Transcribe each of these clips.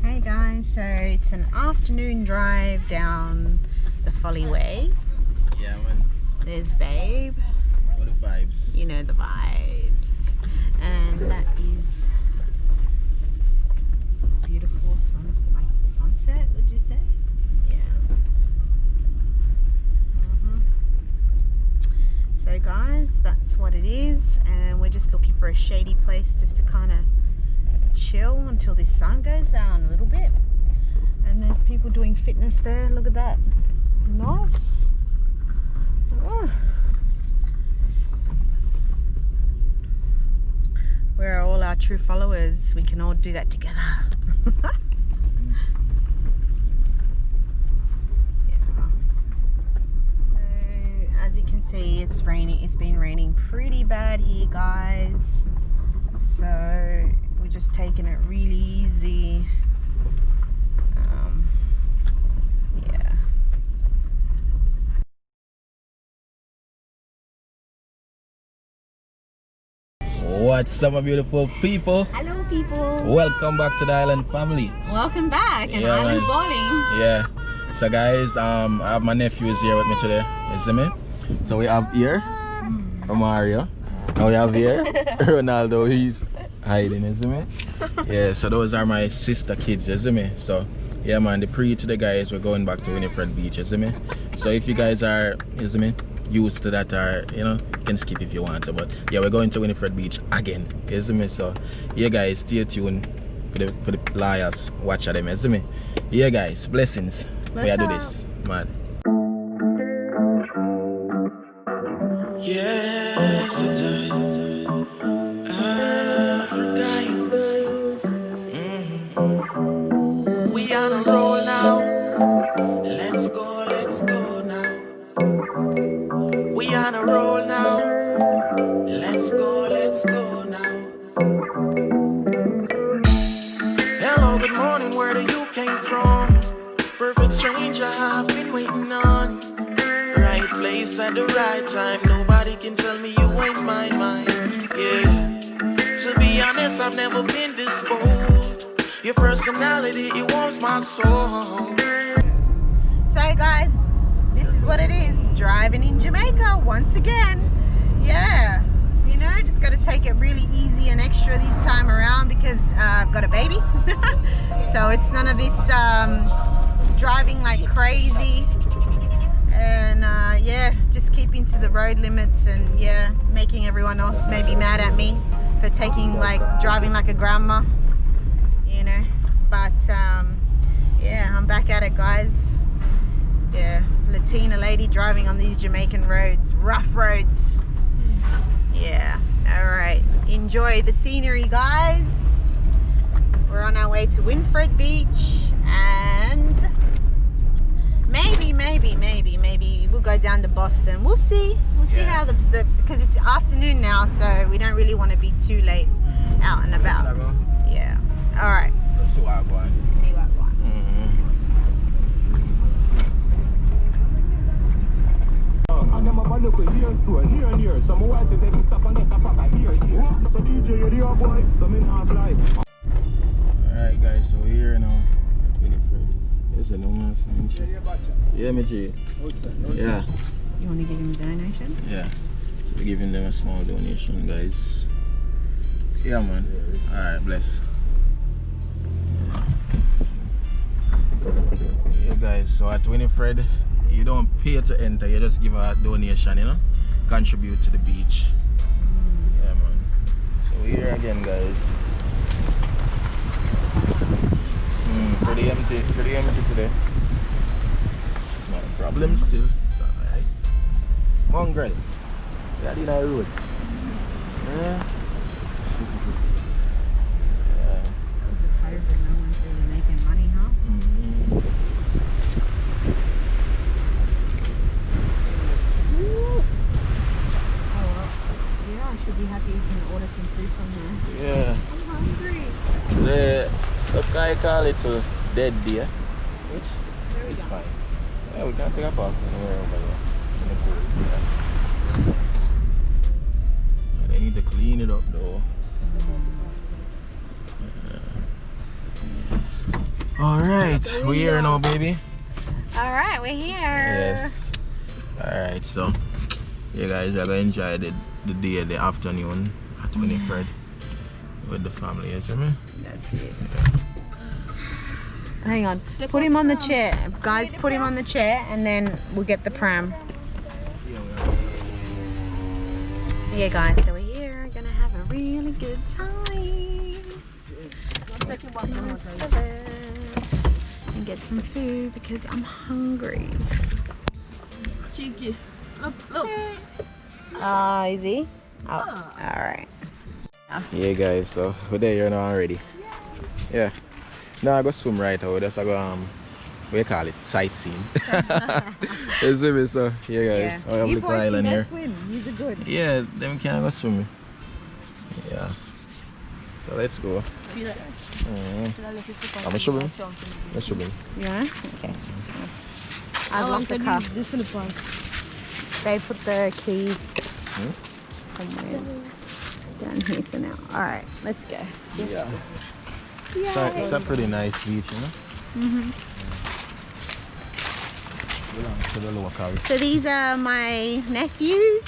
Hey guys, so it's an afternoon drive down the Folly Way. Yeah, man. There's Babe. What the vibes? You know the vibes. And that is beautiful sunset, would you say? Yeah. So guys, that's what it is, and we're just looking for a shady place just to kind of chill until the sun goes down a little bit. And there's people doing fitness there. Look at that. Nice. Oh. Where are all our true followers? We can all do that together. Yeah. So as you can see, it's raining. It's been raining pretty bad here, guys. So we're just taking it really easy. Yeah. What's up, my beautiful people? Hello, people. Welcome back to the Island family. Welcome back, and Yeah, Island man. Balling. Yeah. So guys, I have my nephews here with me today. You see me? So we have here Mario. And we have here Ronaldo. He's hiding, you see me? Yeah, so those are my sister kids, you see me? So yeah, man, the pre to the guys, we're going back to Winifred Beach, you see me? So if you guys are, you see me, used to that, or you know, you can skip if you want to, but yeah, we're going to Winifred Beach again, you see me? So yeah guys, stay tuned for the liars, watch them, you see me? Yeah guys, blessings. We are do this, man. Yes, it does. We on a roll now. Let's go now. We on a roll now. Let's go now. Hello, good morning, where do you came from? Perfect stranger I've been waiting on. Right place at the right time. Nobody can tell me you ain't my mind. Yeah. To be honest, I've never been this bold. Your personality, it warms my soul. So guys, this is what it is, driving in Jamaica once again. Yeah, you know, just got to take it really easy and extra this time around because I've got a baby. So it's none of this driving like crazy, and yeah, just keeping to the road limits, and yeah, making everyone else maybe mad at me for driving like a grandma, you know. But yeah, I'm back at it, guys. Yeah, Latina lady driving on these Jamaican roads, rough roads. Yeah, all right, enjoy the scenery, guys. We're on our way to Winifred Beach, and maybe we'll go down to Boston. We'll see how because it's afternoon now, so we don't really want to be too late out and about. Yeah, all right. Let's see what I'm going. See what I want. And them have a look here and here. Some white is taking stuff and get a pop here. So DJ, you there, boy? Some in half life. Alright guys, so we're here now at Winifred. There's a new one. Yeah, me G. Yeah. You want to give him a donation? Yeah. So we're giving them a small donation, guys. Yeah, man. Alright, bless. Yeah, guys, so at Winifred, you don't pay to enter, you just give a donation, you know? Contribute to the beach. Yeah, man. So we're here again, guys. Pretty empty today. It's not a problem still. It's alright. Mongrel. We are in our road. Yeah. Yeah. It's a hard for no one's really making money, huh? Ooh. Oh well. Yeah, I should be happy you can order some food from there. Yeah. I'm hungry. Today, what can I call it? A dead deer, which is fine. Yeah, we can take a park anywhere over there. In the pool. Yeah. They need to clean it up though. Alright, we're here now, baby. Alright, we're here. Yes. Alright, so you guys are gonna enjoy the day, the afternoon at Winifred with the family, you see me? That's it. Hang on. Put him on the chair. Guys, put him on the chair and then we'll get the pram. Yeah, guys, so we're here. Gonna have a really good time. And get some food because I'm hungry. Cheeky. Look. Is he? Oh, alright. Yeah, guys, so we're there here now already. Yeah. Now I go swim right out. That's I go what do you call it? Sightseeing. You see me? So yeah, guys. I have a little island here. Swim. You're good. Yeah, them can go swimming. Yeah. So let's go. I'm swimming. Let's swim. Yeah? Okay. I locked the car. This is the pass. They put the key somewhere down here for now. Alright, let's go. Yeah. So it's a pretty nice beach, you know? Mm-hmm. Belongs to the locals. So these are my nephews.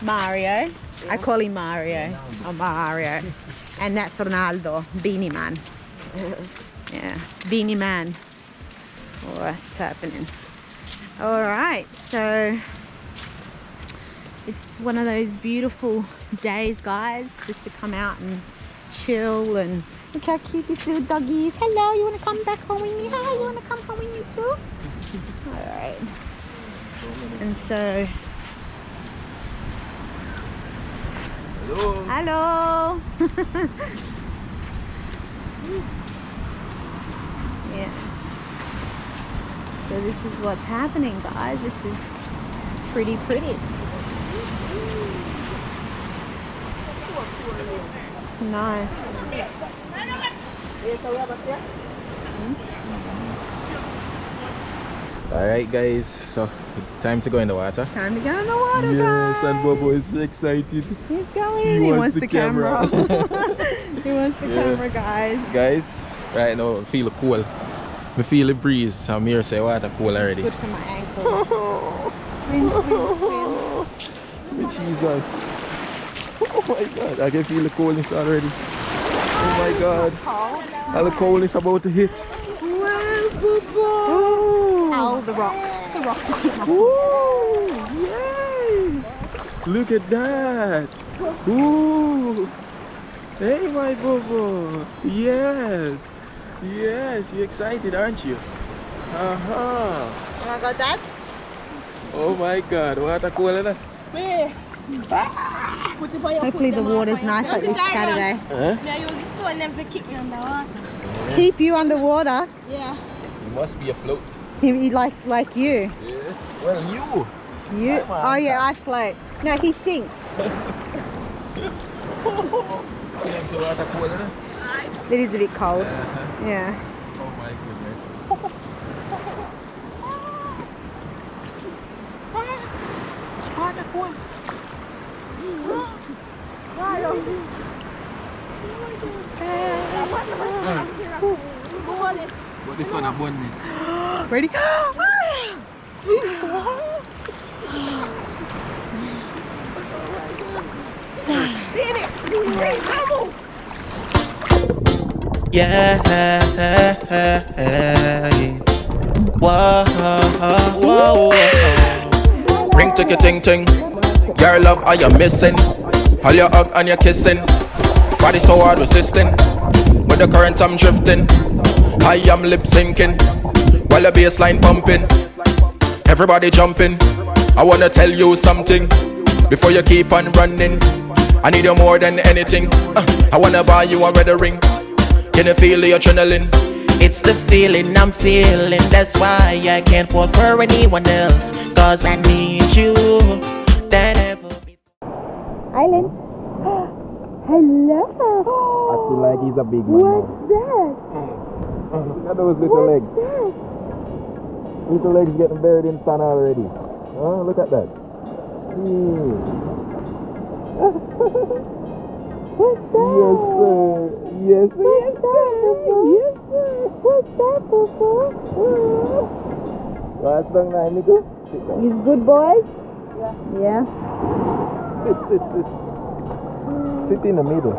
Mario. I call him Mario. Or Mario. And that's Ronaldo, Beanie Man. Yeah, Beanie Man. What's happening? Alright, so it's one of those beautiful days, guys, just to come out and chill. And look how cute this little doggy is. Hello, you want to come back home with me? Hi, you want to come home with me too? Alright. And so... Hello. Hello! Yeah. So this is what's happening, guys. This is pretty. Nice. Alright, guys, so time to go in the water. Time to go in the water, Yes, guys. and Bobo is excited. He's going. He wants the camera. He wants the Yeah. camera, guys. Guys, right now I feel cool. I feel the breeze. I'm here say water cool already. Good for my ankle. Swim. Jesus. Oh my god, I can feel the coldness already. Oh my god. And the coldness about to hit. Wow, Bobo. Ow, the rock. The rock just hit my foot. Ooh, yay! Look at that. Ooh. Hey, my Bobo. Yes. Yes, you're excited, aren't you? Uh-huh. Oh my god, Dad. Oh my god, what a coolness. Hopefully the water's nice like this Saturday. Huh? I use this to and then for kick me underwater. Keep you underwater. Yeah. You must be afloat. He like you. Yeah. Well, you. You? Oh yeah, I float. No, he sinks. So what a coolness. It is a bit cold. Yeah. Oh my goodness. But this one a bun me. Ready? Yeah. Whoa, whoa. Ring ticky ting ting. Girl love, are you missing? All your hug and your kissing. Body so hard resisting. With the current I'm drifting. I am lip syncing. While the bassline pumping. Everybody jumping. I wanna tell you something. Before you keep on running. I need you more than anything. I wanna buy you a red ring. Can you feel the adrenaline? It's the feeling I'm feeling. That's why I can't fall for anyone else. Cause I need you. That ever. Island. Hello. I feel like he's a big man. What's that? Look at those little legs. Little legs getting buried in sand already. Oh, look at that. What's that? Yes, sir. Yes, yes, sir. What's that for? What's wrong now, Nico? He's good boys? Yeah. Sit. Sit in the middle.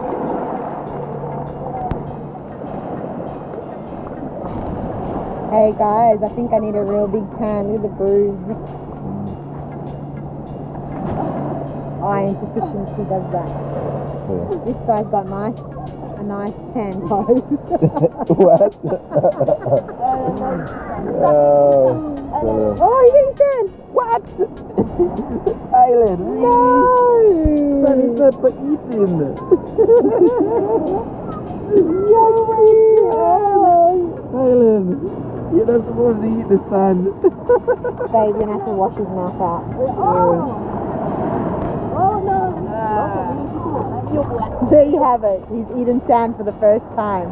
Hey guys, I think I need a real big tan. Look at the bruise. Iron deficiency does that. Yeah. This guy's got a nice tan, guys. What? Oh, you're getting tan. What? Island, really? No. Son, it's not for eating. Island, you're not supposed to eat the sand. Babe's gonna have to wash his mouth out. There you have it. He's eaten sand for the first time.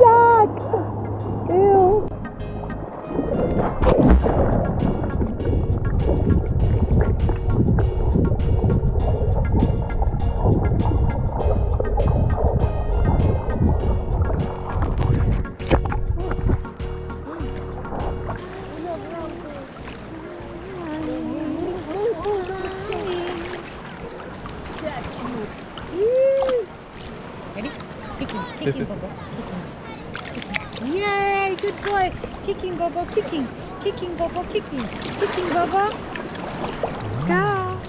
Yuck! Ew. Kicking, Bobo. Kicking. Yay, good boy. Kicking, Bobo, kicking. Kicking, Bobo, kicking. Kicking, Bobo. Go.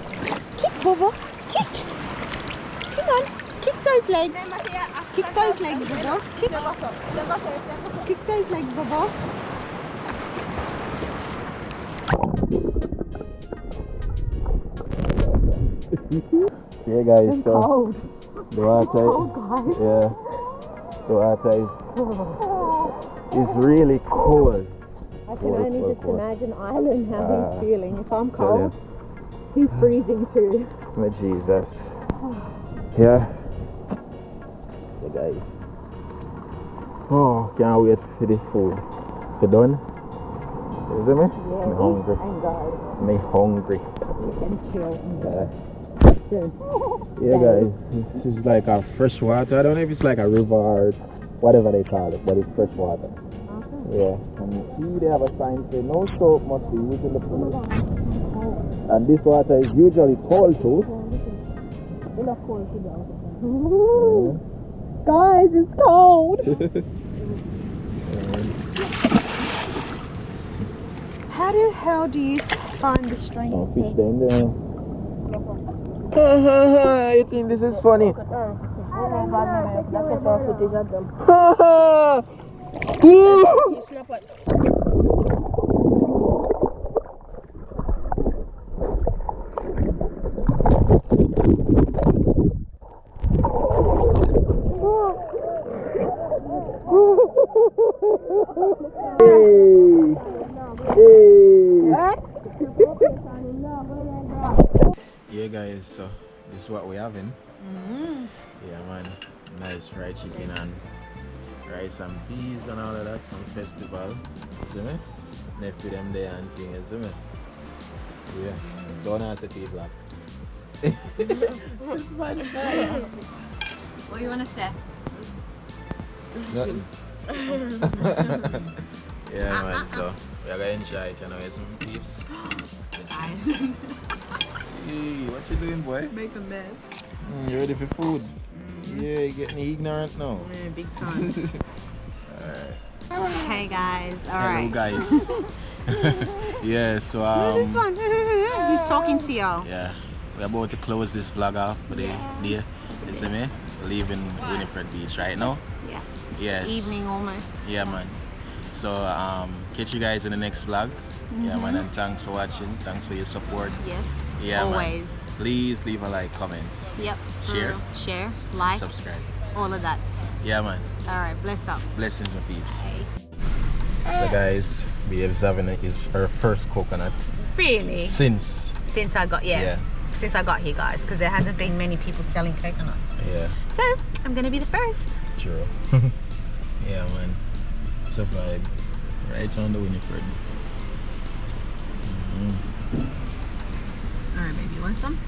Kick, Bobo. Kick. Come on. Kick those legs. Kick those legs, Bobo. Kick. Kick those legs, Bobo. Yeah, guys, I'm so cold. the water, Cold, guys. yeah, the water is really cold. I can Cold, only cold, just cold. imagine Ireland how he's feeling. If I'm Tell cold, he's freezing too. My Jesus. Yeah. So guys. Oh, can't wait for the food. You done? You see me? Yeah, I'm hungry. and go. Me hungry. And chill and go. Yeah, guys, this is like a fresh water. I don't know if it's like a river or whatever they call it, but it's fresh water. Yeah, and you see they have a sign saying no soap must be used in the pool. And this water is usually cold too. Guys, it's cold. How the hell do you find the strength? Oh, fish down there. You think this is funny? Yeah, guys, so this is what we're having. Yeah, man, nice fried chicken and rice and peas and all of that, some festival, see me? Nephew them there and things, see me? Yeah, don't answer to you black. It's man shy. What do you want to say? Nothing. Yeah, man, so we're gonna enjoy it, you know, some peeps. Hey, what you doing, boy? Make a mess. You ready for food? Yeah, you getting ignorant now. Yeah, big time. Alright. Hey guys, Hello, alright. guys. Yeah, so This one. He's talking to y'all. yeah, we're about to close this vlog off for the day. You see me? Leaving Winifred Beach right now. Yeah. Yes. Evening almost. Yeah, man. So catch you guys in the next vlog. Yeah, man, and thanks for watching. Thanks for your support. Yes. Yeah, Always. man. Please leave a like, comment, Yep. Share. Share. Like. subscribe. All of that. Yeah, man. Alright, bless up. Blessings, my peeps. So guys, Babe's having her first coconut Really? since Since I got since I got here, guys, because there hasn't been many people selling coconuts. yeah, So I'm gonna be the first. true. Yeah, man. It's a vibe. Right on the Winifred. Alright, baby, you want some?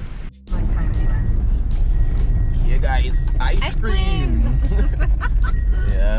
Nice time anyway. Yeah, guys, ice cream. Yeah.